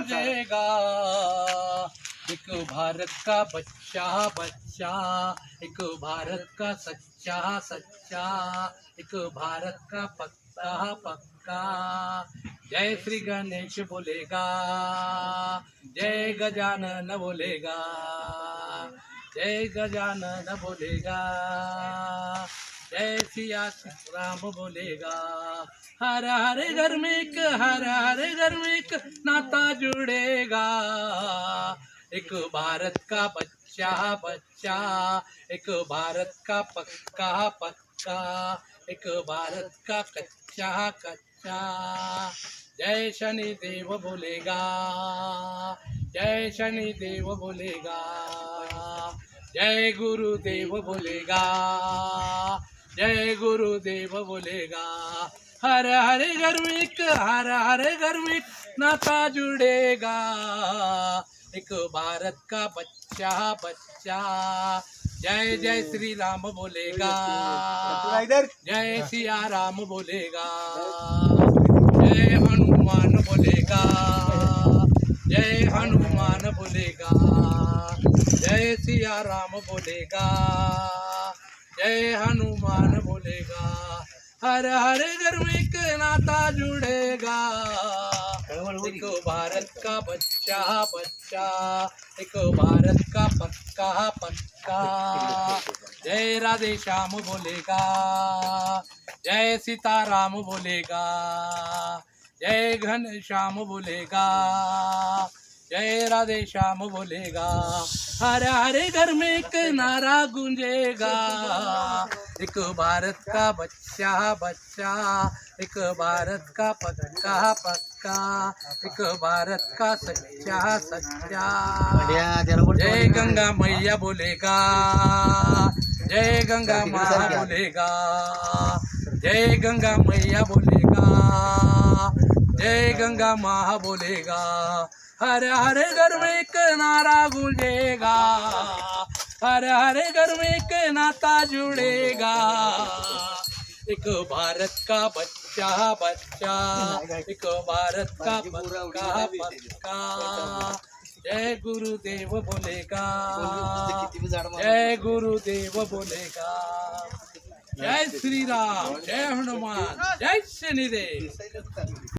गूंजेगा। एक भारत का बच्चा बच्चा, एक भारत का सच्चा सच्चा, एक भारत का पक्का पक्का। जय श्री गणेश बोलेगा, जय गजानन बोलेगा, जय गजानन बोलेगा, जय सिया राम बोलेगा। हर हर घर में एक, हर हर घर में एक नाता जुड़ेगा। एक भारत का बच्चा बच्चा, एक भारत का पक्का पक्का, एक भारत का कच्चा कच्चा। जय शनि देव बोलेगा, जय शनि देव बोलेगा, जय गुरुदेव बोलेगा, जय गुरुदेव बोलेगा। हर हर घर में एक, हर हर घर में एक नाता जुड़ेगा। एक भारत का बच्चा बच्चा, जय जय श्री राम बोलेगा, जय सिया राम बोलेगा, जय हनुमान बोलेगा, जय हनुमान बोलेगा, जय सिया राम बोलेगा, जय हनुमान बोलेगा। हर हर घर में एक नाता जुड़ेगा। एक भारत का बच्चा बच्चा, एक भारत का पक्का पक्का। जय राधे श्याम बोलेगा, जय सीताराम बोलेगा, जय घन श्याम बोलेगा, जय राधे श्याम बोलेगा। हर हर घर में एक नारा गूंजेगा। एक भारत का बच्चा बच्चा, एक भारत का पक्का पक्का, एक भारत का सच्चा सच्चा। जय गंगा मैया बोलेगा, जय गंगा माँ बोलेगा, जय गंगा मैया बोलेगा, जय गंगा माँ बोलेगा। हर हर घर में एक नारा गूंजेगा। हर हर घर में एक नाता जुड़ेगा। एक भारत का बच्चा बच्चा, एक भारत का पक्का पक्का। जय गुरुदेव बोलेगा, जय गुरुदेव बोलेगा। जय श्री राम, जय हनुमान, जय शनिदेव।